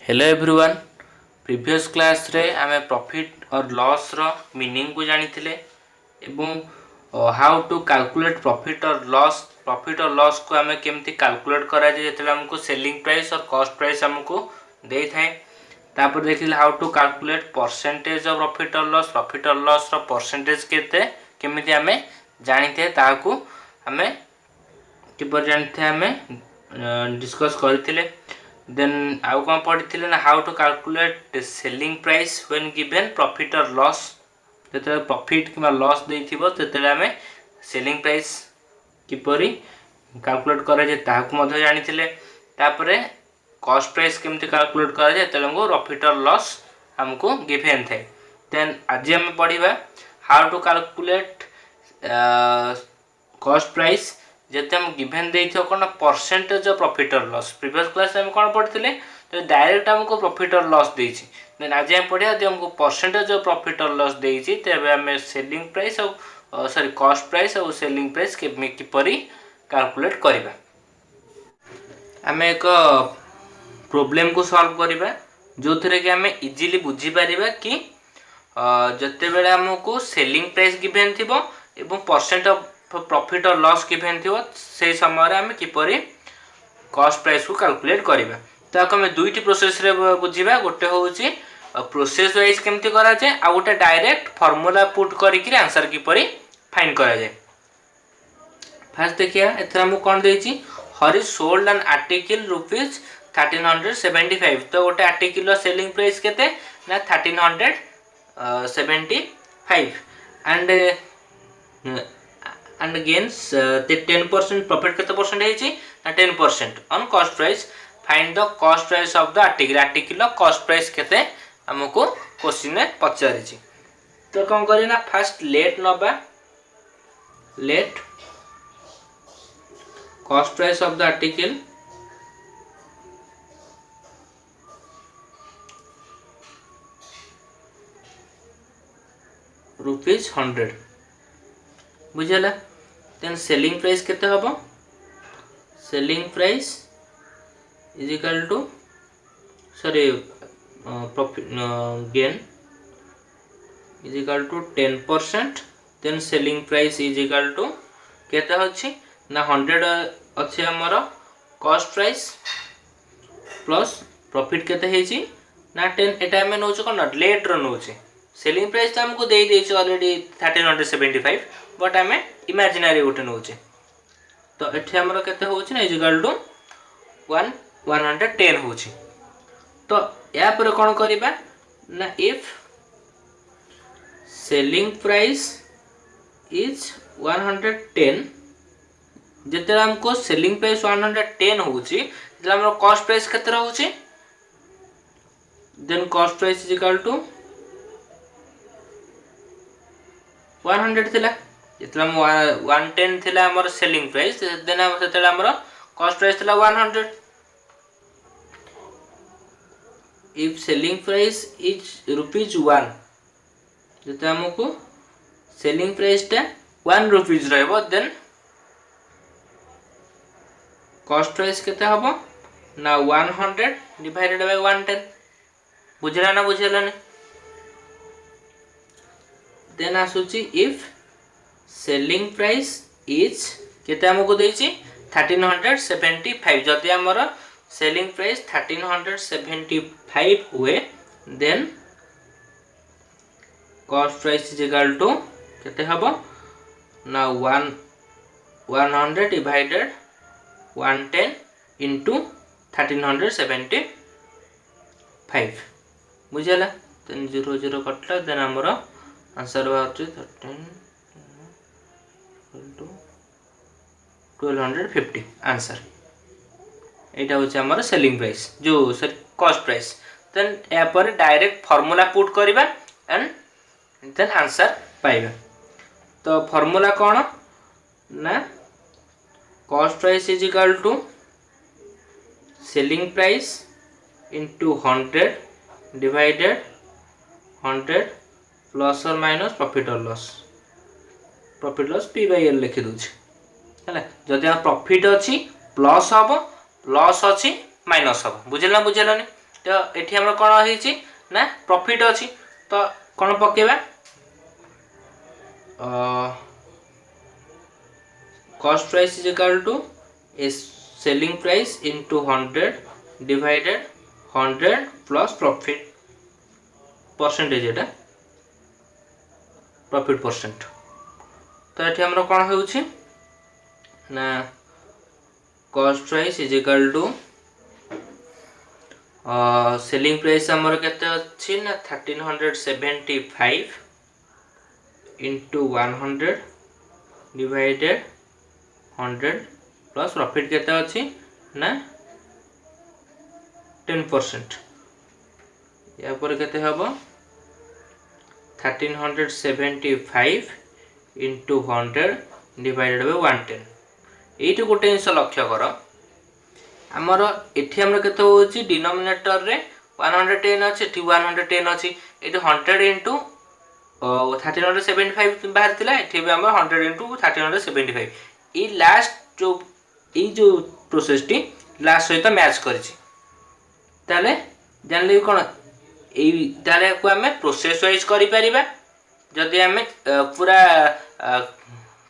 Hello everyone. Previous class रे आमे profit और लॉस रो मीनिंग को जानी थिले एवं हाउ टू कैलकुलेट प्रॉफिट और लॉस को आमे केमती कैलकुलेट करा जे जेतले हमको सेलिंग प्राइस और कॉस्ट प्राइस हमको देई थाए। तापर देखिले how to calculate percentage of profit और लॉस रो परसेंटेज केते केमिति आमे जानी थे ताकू आमे किपर जानी थे आमे डिस्कस करथिले। देन आउ कौन पढ़ी ना how to calculate selling price when given profit और लॉस जेते प्रॉफिट कि लॉस देथिबो तेते आमे सेलिंग प्राइस किपरि कैलकुलेट करे जे ताकू मधे जानिथिले। तापरे कॉस्ट प्राइस केमती कैलकुलेट करे जे तेले हमको प्रॉफिट और लॉस हमको गिवन थे। देन आज हम पढ़िबा how to calculate cost price जेते हम गिवन देइथो कोन परसेंटेज ऑफ प्रॉफिट और लॉस। प्रीवियस क्लास में कोन पढ़थिले तो डायरेक्ट हमको प्रॉफिट और लॉस देइछि। देन आज हम पढ़िया जे हमको परसेंटेज ऑफ प्रॉफिट और लॉस देइछि तबे हम सेलिंग प्राइस और सॉरी कॉस्ट प्राइस और सेलिंग प्राइस के किपरि कैलकुलेट करिबा। हम एक प्रॉब्लम को सॉल्व करिबा जो थरे कि हम इजीली बुझी परिबा कि जते बेले हमको सेलिंग प्राइस गिवन थिबो एवं परसेंट ऑफ प्रॉफिट और लॉस गिवन थिबो से समय रे हम किपरि कॉस्ट प्राइस को कैलकुलेट करिबा। तो हम दुईटी प्रोसेस रे बुझिबा। गोटे होउची प्रोसेस वाइज केमती करा जाय आ गोटे डायरेक्ट फार्मूला पुट करी कि आंसर किपरि फाइंड करा जाय। फर्स्ट देखिया एथरा हम कोन देछि Harish sold an article rupees 1375। तो गोटे आर्टिकल सेलिंग प्राइस केते ना 1375 and gains 10% प्रॉफिट केते परसेंट हेछि ना 10% on cost price. Find the cost price of the article cost price केते हमको क्वेश्चन में पचारिछि। तो कोन करी ना फर्स्ट लेट नबा let cost price of the article rupees 100 बुझला। देन सेलिंग प्राइस केते हबो selling price is equal to sorry profit gain is equal to 10%। Then selling price is equal to केते होछि ना 100 अछि हमर कॉस्ट प्राइस प्लस प्रॉफिट केते हेछि ना 10। एटा हम नोछ कोन लेट रो नोछ सेलिंग प्राइस तो हमको दे देछि ऑलरेडी 1375 बट आम इमेजिनरी गोटे नौचे। तो एठी हमर केते होछि ना इक्वल टू 110 होछि। तो या पर कोन करिबा ना इफ सेलिंग प्राइस इज 110 जेते हमको सेलिंग प्राइस 110 होछि जेते हमर कॉस्ट प्राइस केते रहउछि then cost price is equal to 100 थिला जेतला 110 थिला हमर सेलिंग प्राइस देन हम सेतला हमर कॉस्ट प्राइस थिला 100। If selling price is rupees 1 जेते हमको सेलिंग प्राइस ता 1 रुपीस रहबो देन कॉस्ट प्राइस केते हबो ना 100 डिवाइडेड बाय 110 बुझला ना बुझला ने। देन आसुची इफ सेलिंग प्राइस इज केते हमको देछि 1375 जदि हमर सेलिंग प्राइस 1375 हुए then cost price is equal to केते हबो ना 100 डिवाइडेड 110 इनटू 1375 बुझला। देन 0 0 कटला देन हमर आंसर बाउची 1250 आंसर एटा होची हमर सेलिंग प्राइस जो सॉरी कॉस्ट प्राइस। देन या पर डायरेक्ट फार्मूला पुट करिबा एंड देन आंसर पाइबा। तो फार्मूला कोन ना cost price is equal to selling price into 100 divided 100 plus और माइनस प्रॉफिट और लॉस पी बाय एल लिखि दोछि हैला। जदि प्रॉफिट अछि प्लस हबो लॉस अछि माइनस हबो बुझला बुझलानी। तो एठी हमर कोन होईची ना प्रॉफिट अछि तो कोन पकेबा cost price is equal to selling price into 100 divided 100 plus profit percentage एटा प्रॉफिट परसेंट तो ये हमरो कोन होउछि ना cost price is equal to selling price हमर केते अछि ना 1375 into 100 divided 100 प्लस प्रॉफिट केते अछि ना 10% या पर केते हबो 1375 into 100 divided by 110 एठी गोटे इंस लक्ष्य करो हमर एठी हमर केते होछि डिनोमिनेटर रे 110 अछि एठी 110 अछि एठी 100 into 1375 बाहर थिला एठी भी हमर 100 into 1375 ई लास्ट जो प्रोसेस टी लास्ट सहित मैच करछि ताले जानले कोन ए ताले को हमें प्रोसेस वाइज करि परिबा जदि हमें पूरा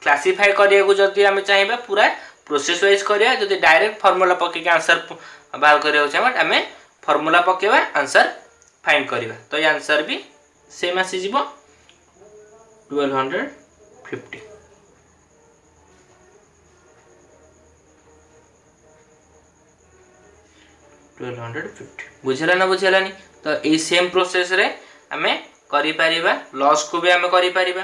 क्लासिफाई करिया को जदि हमें चाहिबा पूरा प्रोसेस वाइज करिया जदि डायरेक्ट फार्मूला पके के आंसर बाहर करिया छै हमें फार्मूला पकेबा आंसर फाइंड करिबा तो ये आंसर भी सेम आसी जिवो 1250 बुझला ना बुझलानी तो ए सेम प्रोसेस रे हमें करि परिबा लॉस को भी हमें करि परिबा